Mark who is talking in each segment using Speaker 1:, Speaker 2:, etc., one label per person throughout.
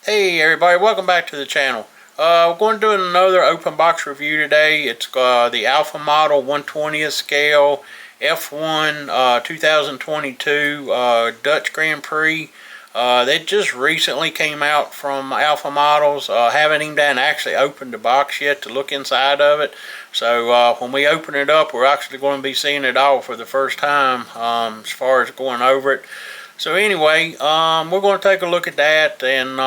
Speaker 1: Hey everybody, welcome back to the channel. We're going to do another open box review today. It's the Alpha Model 1/20th scale F1 2022 Dutch Grand Prix. They just recently came out from Alpha Models. Haven't even actually opened the box yet to look inside of it. So when we open it up, we're actually going to be seeing it all for the first time as far as going over it. So anyway, we're going to take a look at that and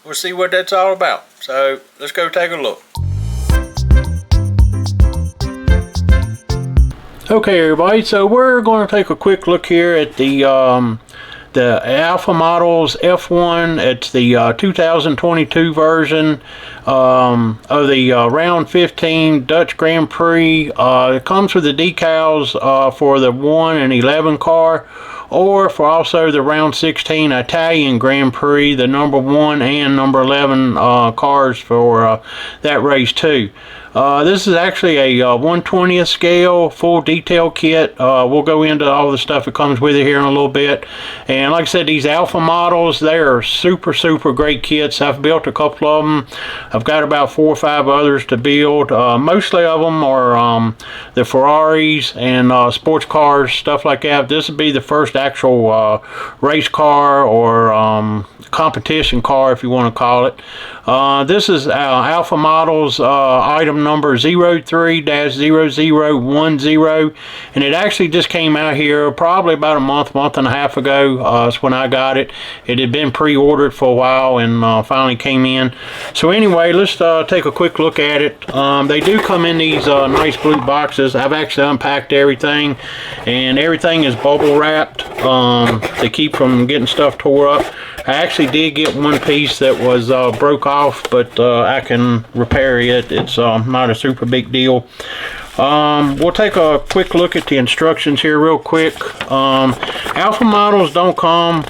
Speaker 1: we'll see what that's all about. So let's go take a look. Okay everybody, so we're going to take a quick look here at the Alpha Models F1. It's the 2022 version of the round 15 Dutch Grand Prix. It comes with the decals for the 1 and 11 car, or for also the round 16 Italian Grand Prix, the number 1 and number 11 cars for that race too. This is actually a 1/20th scale full detail kit. We'll go into all the stuff that comes with it here in a little bit. And like I said, these Alpha Models, they are super great kits. I've built a couple of them. I've got about 4 or 5 others to build. Mostly of them are the Ferraris and sports cars, stuff like that. This would be the first actual race car or competition car, if you want to call it. This is Alpha Models item number 03-0010, and it actually just came out here probably about a month and a half ago. That's when I got it. It had been pre-ordered for a while and finally came in. So anyway, let's take a quick look at it. They do come in these nice blue boxes. I've actually unpacked everything, and everything is bubble wrapped to keep from getting stuff tore up. I actually did get one piece that was broke off, but I can repair it. It's not a super big deal. We'll take a quick look at the instructions here real quick. Alpha Models don't come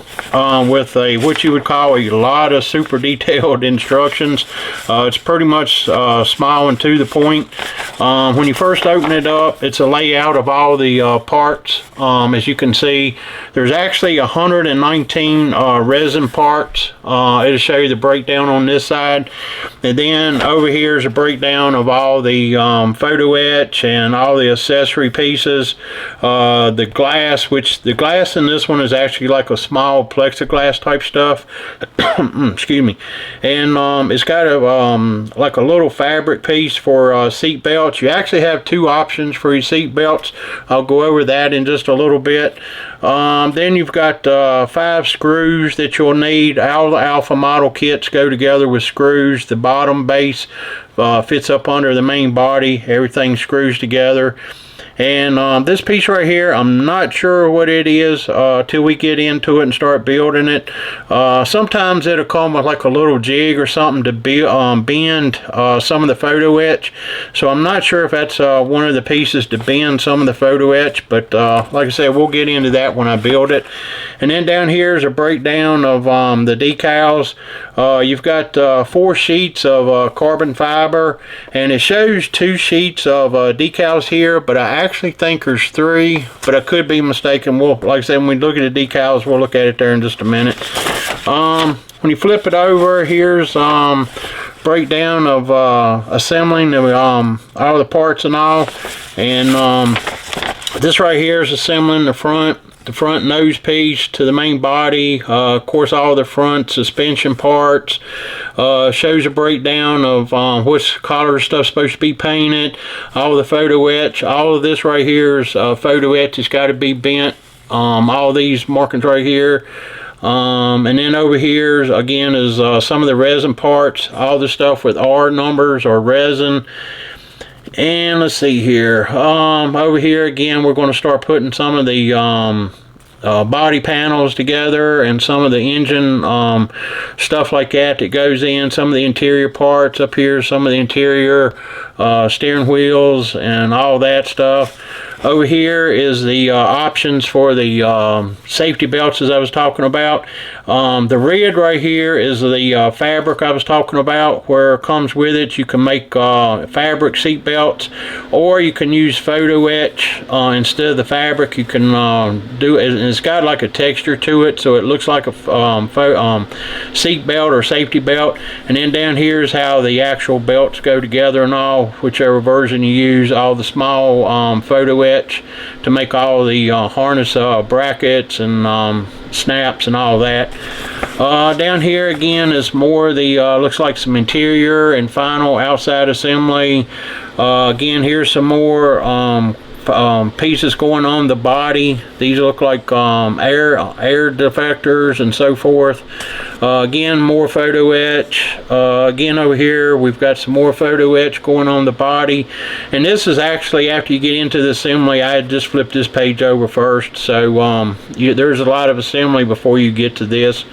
Speaker 1: with what you would call a lot of super detailed instructions. It's pretty much small and to the point. When you first open it up, it's a layout of all the parts. As you can see, there's actually 119 resin parts. It'll show you the breakdown on this side, and then over here is a breakdown of all the photo etch and all the accessory pieces. The glass, which the glass in this one is actually like a small plexiglass type stuff. Excuse me. And it's got a like a little fabric piece for seat belts. You actually have 2 options for your seat belts. I'll go over that in just a little bit. Then you've got 5 screws that you'll need. All the Alpha Model kits go together with screws. The bottom base fits up under the main body. Everything screws together. And this piece right here, I'm not sure what it is till we get into it and start building it. Sometimes it'll come with like a little jig or something to bend some of the photo etch. So I'm not sure if that's one of the pieces to bend some of the photo etch, but like I said, we'll get into that when I build it. And then down here is a breakdown of the decals. You've got 4 sheets of carbon fiber, and it shows 2 sheets of decals here, but I actually think there's 3, but I could be mistaken. We'll, like I said, when we look at the decals, we'll look at it there in just a minute. When you flip it over, here's breakdown of assembling all the parts and all, and this right here is assembling the front nose piece to the main body. Of course, all the front suspension parts. Shows a breakdown of which color stuff's supposed to be painted. All the photo etch. All of this right here is photo etch. It's got to be bent. All these markings right here. And then over here again is some of the resin parts. All the stuff with R numbers or resin. And let's see here. Over here again, we're going to start putting some of the body panels together and some of the engine stuff like that goes in. Some of the interior parts up here, some of the interior steering wheels and all that stuff. Over here is the options for the safety belts, as I was talking about. The red right here is the fabric I was talking about, where it comes with it. You can make fabric seat belts, or you can use photo etch instead of the fabric. You can do it, and it's got like a texture to it, so it looks like a seat belt or safety belt. And then down here is how the actual belts go together and all, whichever version you use. All the small photo etch to make all the harness brackets and snaps and all that. Down here again is more the looks like some interior and final outside assembly. Again, here's some more pieces going on the body. These look like air deflectors and so forth. Again, more photo etch. Again, over here we've got some more photo etch going on the body. And this is actually after you get into the assembly. I had just flipped this page over first, so there's a lot of assembly before you get to this.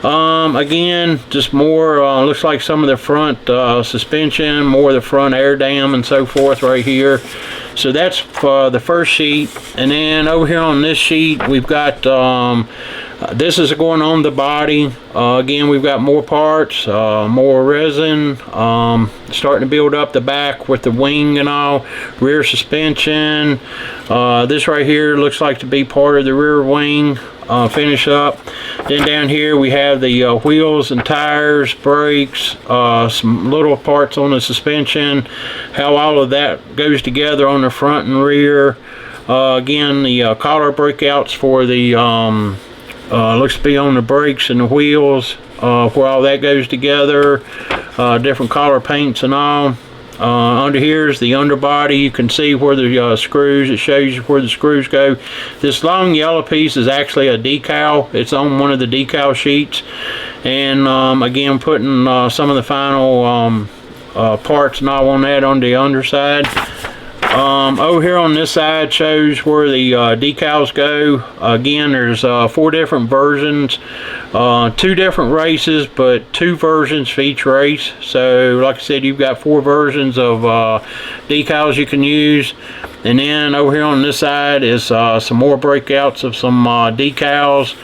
Speaker 1: Again, just more looks like some of the front suspension, more of the front air dam and so forth right here. So that's the first sheet. And then over here on this sheet we've got this is going on the body. Again, we've got more parts, more resin, starting to build up the back with the wing and all, rear suspension. This right here looks like to be part of the rear wing. Finish up. Then down here we have the wheels and tires, brakes, some little parts on the suspension, how all of that goes together on the front and rear. Again, the collar breakouts for the looks to be on the brakes and the wheels, where all that goes together, different color paints and all. Under here is the underbody. You can see where the screws, it shows you where the screws go. This long yellow piece is actually a decal. It's on one of the decal sheets. And again, putting some of the final parts and all on that on the underside. Over here on this side shows where the decals go. Again, there's 4 different versions, 2 different races, but 2 versions for each race. So like I said, you've got 4 versions of decals you can use. And then over here on this side is some more breakouts of some decals.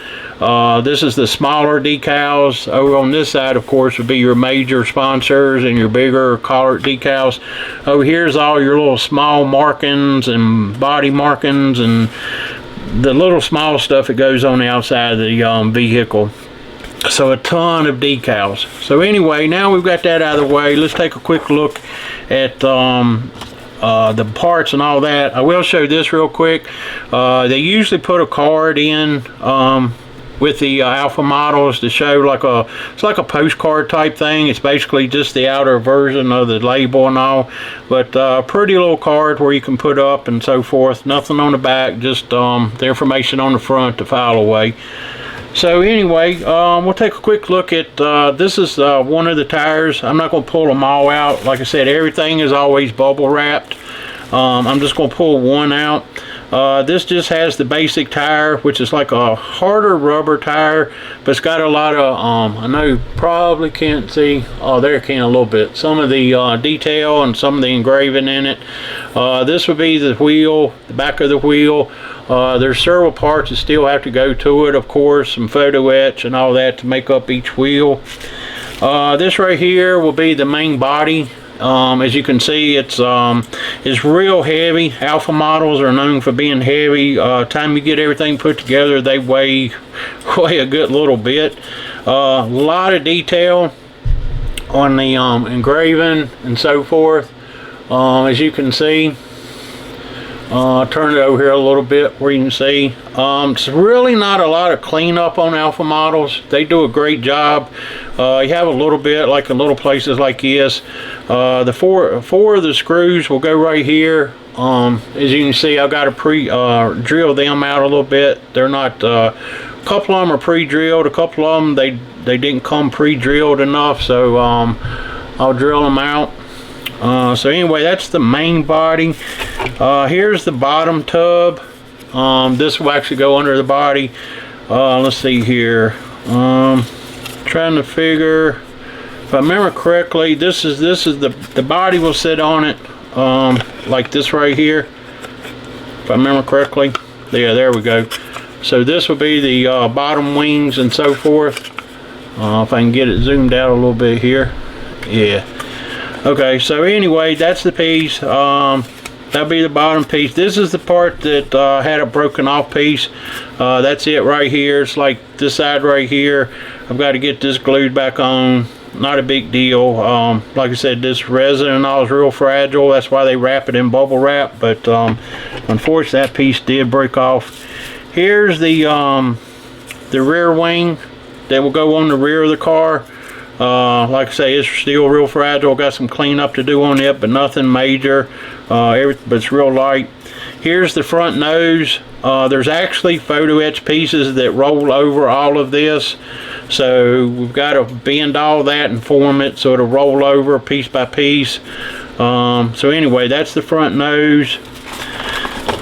Speaker 1: This is the smaller decals. Over on this side, of course, would be your major sponsors and your bigger collared decals. Over here is all your little small markings and body markings and the little small stuff that goes on the outside of the vehicle. So a ton of decals. So anyway, now we've got that out of the way, let's take a quick look at the parts and all that. I will show this real quick. They usually put a card in with the alpha models to show it's like a postcard type thing. It's basically just the outer version of the label and all, but pretty little card where you can put up and so forth. Nothing on the back, just the information on the front to file away. So anyway, we'll take a quick look at this is one of the tires. I'm not going to pull them all out. Like I said, everything is always bubble wrapped. I'm just going to pull one out. This just has the basic tire, which is like a harder rubber tire, but it's got a lot of I know you probably can't see, oh there can a little bit, some of the detail and some of the engraving in it. This would be the wheel, the back of the wheel. There's several parts that still have to go to it, of course, some photo etch and all that to make up each wheel. This right here will be the main body. As you can see, it's real heavy. Alpha models are known for being heavy. Time you get everything put together, they weigh a good little bit. A lot of detail on the engraving and so forth. As you can see, turn it over here a little bit where you can see. It's really not a lot of cleanup on Alpha models. They do a great job. You have a little bit, like in little places like this. The four of the screws will go right here. As you can see, I've got to drill them out a little bit. They're not, a couple of them are pre-drilled. A couple of them, they didn't come pre-drilled enough, so I'll drill them out. So anyway, that's the main body. Here's the bottom tub. This will actually go under the body. Let's see here. Trying to figure, if I remember correctly, this is the body will sit on it like this right here. if I remember correctly. Yeah, there we go. So this will be the bottom wings and so forth. If I can get it zoomed out a little bit here. Yeah. Okay, so anyway, that's the piece. That'll be the bottom piece. This is the part that had a broken off piece. That's it right here. It's like this side right here. I've got to get this glued back on. Not a big deal. Like I said, this resin and all is real fragile. That's why they wrap it in bubble wrap. But unfortunately, that piece did break off. Here's the rear wing that will go on the rear of the car. Like I say, it's still real fragile. Got some cleanup to do on it, but nothing major. But it's real light. Here's the front nose. There's actually photo etch pieces that roll over all of this, so we've got to bend all that and form it so it'll roll over piece by piece. So anyway, that's the front nose.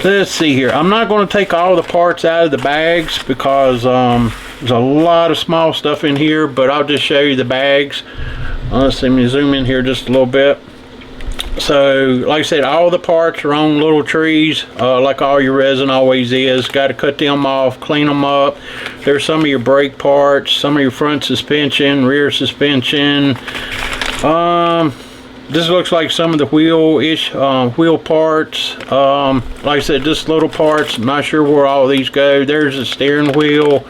Speaker 1: Let's see here. I'm not going to take all the parts out of the bags because there's a lot of small stuff in here, but I'll just show you the bags. Let's see, let me zoom in here just a little bit. So, like I said, all the parts are on little trees, like all your resin always is. Got to cut them off, clean them up. There's some of your brake parts, some of your front suspension, rear suspension. This looks like some of the wheel parts. Like I said, just little parts. I'm not sure where all of these go. There's the steering wheel.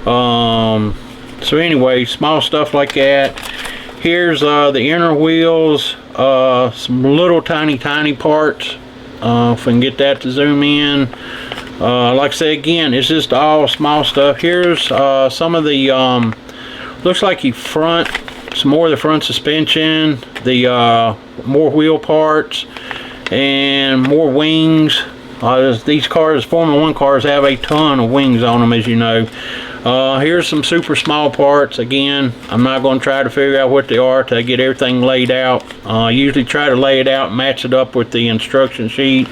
Speaker 1: So anyway, small stuff like that. Here's the inner wheels. Some little tiny parts. If I can get that to zoom in. Like I said, again, it's just all small stuff. Here's some of the looks like some more of the front suspension, the more wheel parts, and more wings. These cars, Formula 1 cars, have a ton of wings on them, as you know. Here's some super small parts. Again, I'm not going to try to figure out what they are till I get everything laid out. I usually try to lay it out and match it up with the instruction sheet,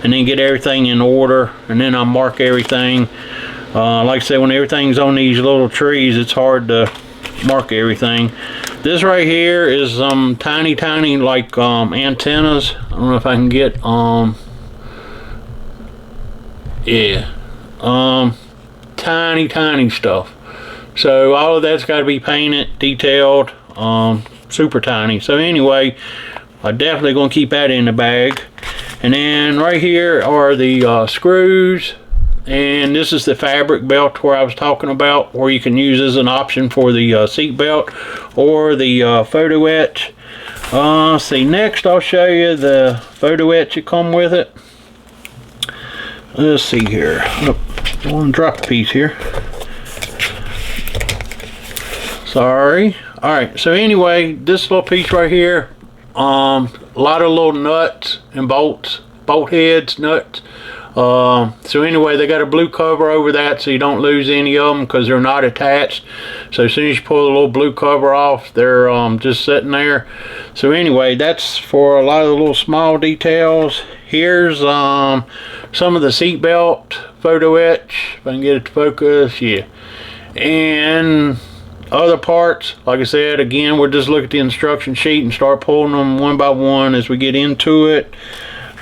Speaker 1: and then get everything in order, and then I'll mark everything. Like I said, when everything's on these little trees, it's hard to mark everything. This right here is some tiny like antennas. I don't know if I can get tiny stuff. So all of that's got to be painted, detailed, super tiny. So anyway, I'm definitely going to keep that in the bag. And then right here are the screws. And this is the fabric belt where I was talking about, where you can use as an option for the seat belt or the photo etch. See, next I'll show you the photo etch that come with it. Let's see here. Oh, I want to drop a piece here. Sorry. Alright, so anyway, this little piece right here, a lot of little nuts and bolts, bolt heads, nuts. So anyway, they got a blue cover over that so you don't lose any of them because they're not attached. So as soon as you pull the little blue cover off, they're just sitting there. So anyway, that's for a lot of the little small details. Here's some of the seat belt photo etch, if I can get it to focus. Yeah. And other parts, like I said, again, we'll just look at the instruction sheet and start pulling them one by one as we get into it.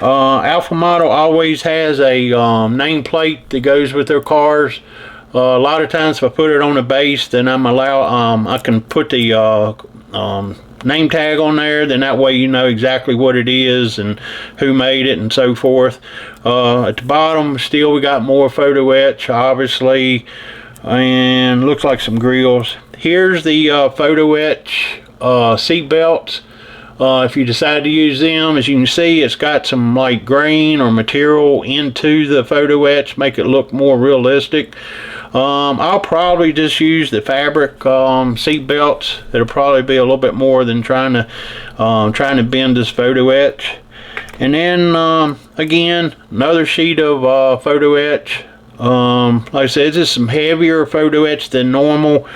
Speaker 1: Alpha Model always has a nameplate that goes with their cars. A lot of times if I put it on the base, then I can put the name tag on there, then that way you know exactly what it is and who made it and so forth. At the bottom still we got more photo etch, obviously, and looks like some grills. Here's the photo etch seat belts. If you decide to use them, as you can see, it's got some like grain or material into the photo etch, make it look more realistic. I'll probably just use the fabric seat belts. It'll probably be a little bit more than trying to bend this photo etch. And then again, another sheet of photo etch. Like I said, this is some heavier photo etch than normal.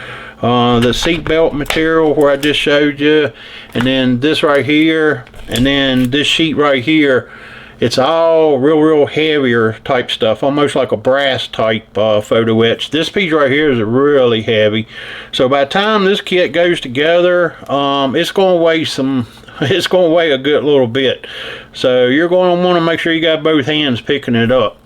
Speaker 1: The seat belt material where I just showed you, and then this right here, and then this sheet right here, it's all real heavier type stuff, almost like a brass type photo etch. This piece right here is really heavy, so by the time this kit goes together, it's going to weigh some it's going to weigh a good little bit. So you're going to want to make sure you got both hands picking it up.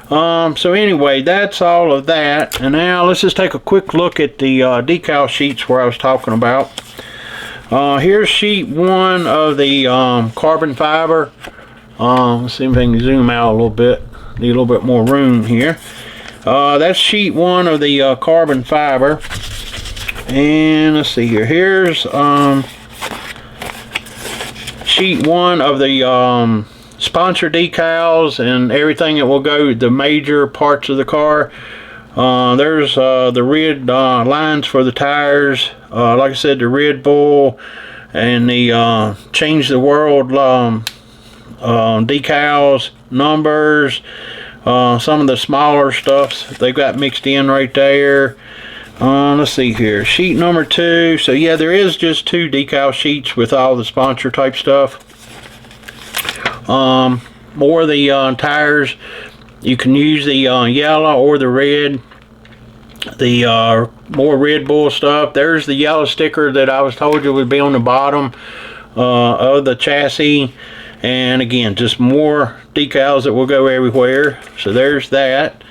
Speaker 1: So anyway, that's all of that. And now let's just take a quick look at the decal sheets where I was talking about. Here's sheet 1 of the carbon fiber. Let's see if I can zoom out a little bit. Need a little bit more room here. That's sheet 1 of the carbon fiber. And let's see here. Here's sheet 1 of the sponsor decals and everything that will go, the major parts of the car. There's the red lines for the tires, like I said, the Red Bull, and the Change the World decals, numbers, some of the smaller stuffs they've got mixed in right there. Let's see here, sheet number 2. So yeah, there is just 2 decal sheets with all the sponsor type stuff. More of the tires, you can use the yellow or the red. The more Red Bull stuff, there's the yellow sticker that I was told you would be on the bottom of the chassis. And again, just more decals that will go everywhere. So there's that.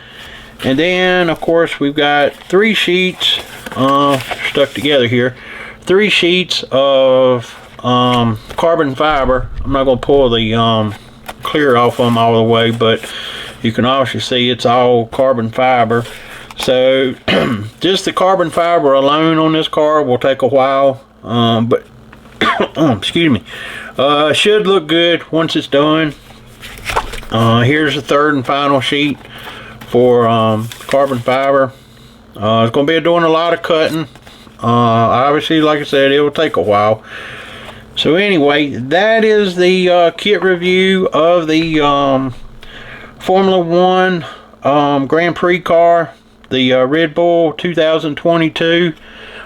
Speaker 1: And then of course we've got 3 sheets stuck together here. 3 sheets of carbon fiber. I'm not going to pull the clear off them all the way, but you can obviously see it's all carbon fiber. So just the carbon fiber alone on this car will take a while, but excuse me, should look good once it's done. Here's the 3rd and final sheet for carbon fiber. It's going to be doing a lot of cutting. Obviously, like I said, it will take a while. So anyway, that is the kit review of the Formula 1 Grand Prix car, the Red Bull 2022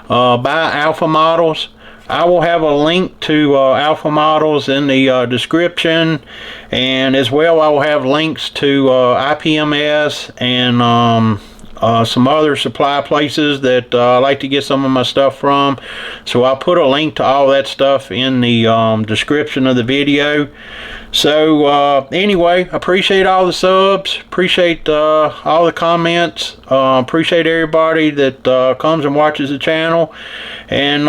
Speaker 1: by Alpha Models. I will have a link to Alpha Models in the description, and as well I will have links to IPMS and some other supply places that I like to get some of my stuff from. So I'll put a link to all that stuff in the description of the video. So anyway, appreciate all the subs, appreciate all the comments, appreciate everybody that comes and watches the channel. And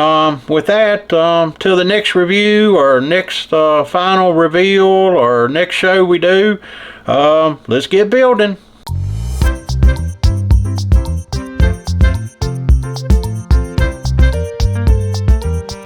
Speaker 1: with that, till the next review or next final reveal or next show we do, let's get building.